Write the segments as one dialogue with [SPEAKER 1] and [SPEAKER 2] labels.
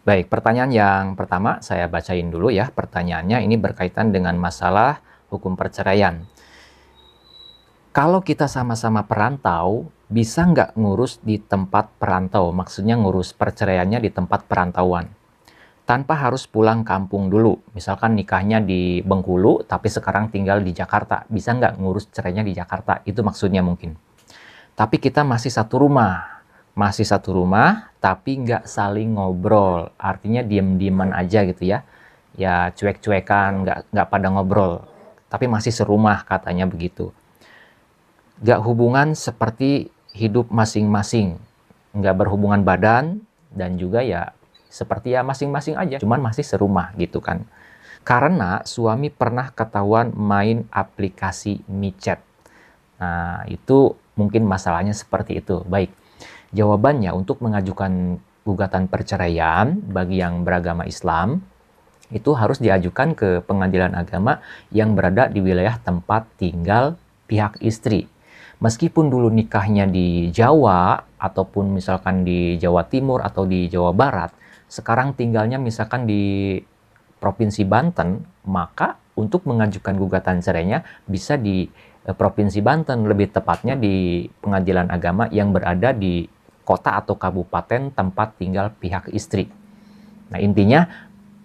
[SPEAKER 1] Baik, pertanyaan yang pertama saya bacain dulu ya. Pertanyaannya ini berkaitan dengan masalah hukum perceraian. Kalau kita sama-sama perantau, bisa nggak ngurus di tempat perantau? Maksudnya ngurus perceraiannya di tempat perantauan. Tanpa harus pulang kampung dulu. Misalkan nikahnya di Bengkulu, tapi sekarang tinggal di Jakarta. Bisa nggak ngurus cerainya di Jakarta? Itu maksudnya mungkin. Tapi kita masih satu rumah. Masih satu rumah, tapi nggak saling ngobrol. Artinya diem-dieman aja gitu ya. Ya cuek-cuekan, nggak pada ngobrol. Tapi masih serumah katanya begitu. Nggak hubungan seperti hidup masing-masing. Nggak berhubungan badan, dan juga ya seperti ya masing-masing aja. Cuman masih serumah gitu kan. Karena suami pernah ketahuan main aplikasi micet. Nah, itu mungkin masalahnya seperti itu. Baik, jawabannya untuk mengajukan gugatan perceraian bagi yang beragama Islam, itu harus diajukan ke pengadilan agama yang berada di wilayah tempat tinggal pihak istri. Meskipun dulu nikahnya di Jawa, ataupun misalkan di Jawa Timur atau di Jawa Barat, sekarang tinggalnya misalkan di Provinsi Banten, maka untuk mengajukan gugatan cerainya bisa di Provinsi Banten, lebih tepatnya di pengadilan agama yang berada di kota atau kabupaten tempat tinggal pihak istri. Nah, intinya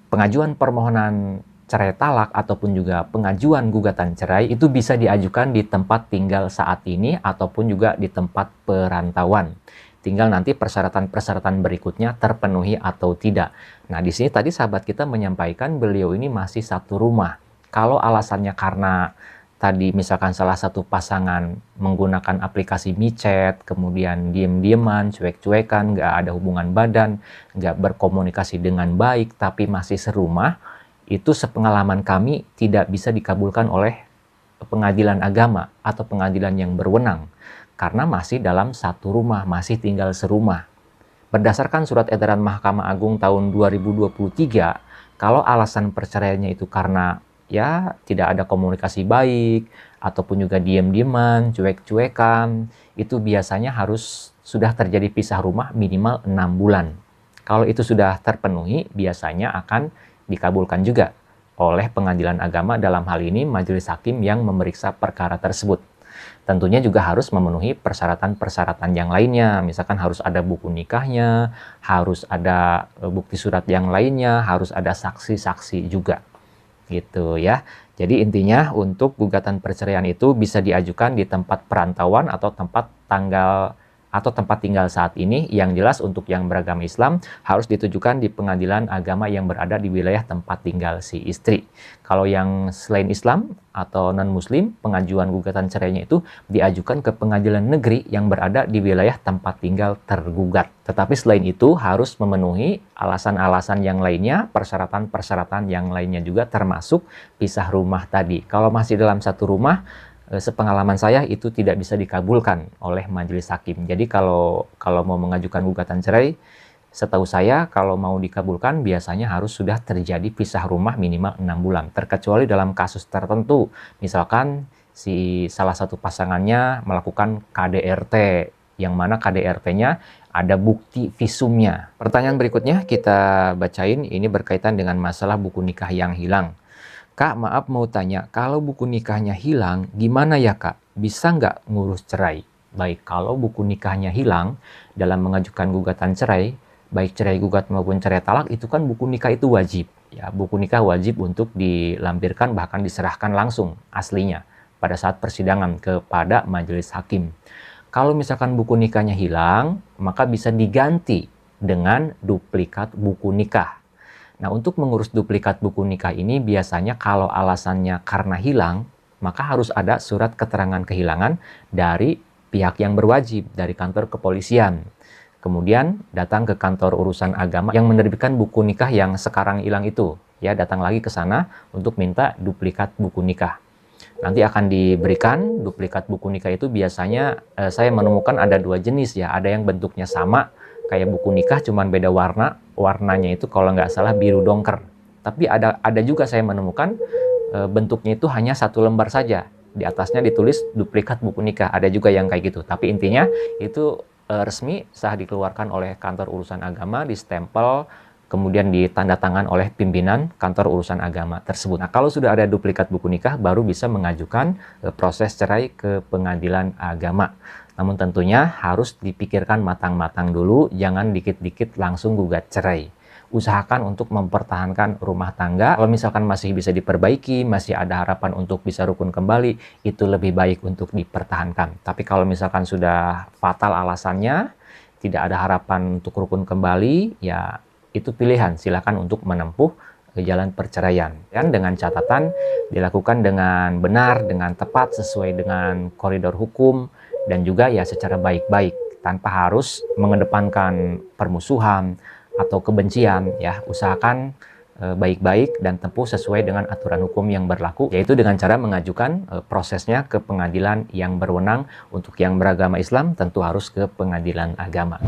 [SPEAKER 1] pengajuan permohonan cerai talak ataupun juga pengajuan gugatan cerai itu bisa diajukan di tempat tinggal saat ini ataupun juga di tempat perantauan. Tinggal nanti persyaratan-persyaratan berikutnya terpenuhi atau tidak. Nah, di sini tadi sahabat kita menyampaikan beliau ini masih satu rumah. Kalau alasannya karena tadi misalkan salah satu pasangan menggunakan aplikasi micet, kemudian diem-dieman, cuek-cuekan, nggak ada hubungan badan, nggak berkomunikasi dengan baik, tapi masih serumah, itu sepengalaman kami tidak bisa dikabulkan oleh pengadilan agama atau pengadilan yang berwenang. Karena masih dalam satu rumah, masih tinggal serumah. Berdasarkan surat edaran Mahkamah Agung tahun 2023, kalau alasan perceraiannya itu karena ya tidak ada komunikasi baik, ataupun juga diem-dieman, cuek-cuekan, itu biasanya harus sudah terjadi pisah rumah minimal 6 bulan. Kalau itu sudah terpenuhi, biasanya akan dikabulkan juga oleh pengadilan agama, dalam hal ini majelis hakim yang memeriksa perkara tersebut. Tentunya juga harus memenuhi persyaratan-persyaratan yang lainnya. Misalkan harus ada buku nikahnya, harus ada bukti surat yang lainnya, harus ada saksi-saksi juga. Gitu ya. Jadi intinya untuk gugatan perceraian itu bisa diajukan di tempat perantauan atau tempat tanggal atau tempat tinggal saat ini. Yang jelas untuk yang beragama Islam harus ditujukan di pengadilan agama yang berada di wilayah tempat tinggal si istri. Kalau yang selain Islam atau non-Muslim, pengajuan gugatan cerainya itu diajukan ke pengadilan negeri yang berada di wilayah tempat tinggal tergugat. Tetapi selain itu harus memenuhi alasan-alasan yang lainnya, persyaratan-persyaratan yang lainnya juga, termasuk pisah rumah tadi. Kalau masih dalam satu rumah, sepengalaman saya itu tidak bisa dikabulkan oleh majelis hakim. Jadi kalau mau mengajukan gugatan cerai, setahu saya kalau mau dikabulkan biasanya harus sudah terjadi pisah rumah minimal 6 bulan. Terkecuali dalam kasus tertentu, misalkan si salah satu pasangannya melakukan KDRT, yang mana KDRT-nya ada bukti visumnya. Pertanyaan berikutnya kita bacain, ini berkaitan dengan masalah buku nikah yang hilang. Kak, maaf mau tanya, kalau buku nikahnya hilang, gimana ya Kak? Bisa nggak ngurus cerai? Baik, kalau buku nikahnya hilang, dalam mengajukan gugatan cerai, baik cerai gugat maupun cerai talak, itu kan buku nikah itu wajib. Ya, buku nikah wajib untuk dilampirkan, bahkan diserahkan langsung aslinya pada saat persidangan kepada majelis hakim. Kalau misalkan buku nikahnya hilang, maka bisa diganti dengan duplikat buku nikah. Nah, untuk mengurus duplikat buku nikah ini biasanya kalau alasannya karena hilang, maka harus ada surat keterangan kehilangan dari pihak yang berwajib, dari kantor kepolisian. Kemudian datang ke kantor urusan agama yang menerbitkan buku nikah yang sekarang hilang itu. Ya, datang lagi ke sana untuk minta duplikat buku nikah. Nanti akan diberikan duplikat buku nikah itu, biasanya saya menemukan ada dua jenis ya. Ada yang bentuknya sama, kayak buku nikah cuman beda warna. Warnanya itu kalau nggak salah biru dongker. Tapi ada juga saya menemukan bentuknya itu hanya satu lembar saja. Di atasnya ditulis duplikat buku nikah. Ada juga yang kayak gitu. Tapi intinya itu resmi, sah dikeluarkan oleh kantor urusan agama, distempel kemudian ditandatangan oleh pimpinan kantor urusan agama tersebut. Nah, kalau sudah ada duplikat buku nikah, baru bisa mengajukan proses cerai ke pengadilan agama. Namun tentunya harus dipikirkan matang-matang dulu, jangan dikit-dikit langsung gugat cerai. Usahakan untuk mempertahankan rumah tangga. Kalau misalkan masih bisa diperbaiki, masih ada harapan untuk bisa rukun kembali, itu lebih baik untuk dipertahankan. Tapi kalau misalkan sudah fatal alasannya, tidak ada harapan untuk rukun kembali, ya itu pilihan, silakan untuk menempuh jalan perceraian. Dan dengan catatan dilakukan dengan benar, dengan tepat, sesuai dengan koridor hukum, dan juga ya secara baik-baik, tanpa harus mengedepankan permusuhan atau kebencian. Ya, usahakan baik-baik dan tempuh sesuai dengan aturan hukum yang berlaku, yaitu dengan cara mengajukan prosesnya ke pengadilan yang berwenang. Untuk yang beragama Islam tentu harus ke pengadilan agama.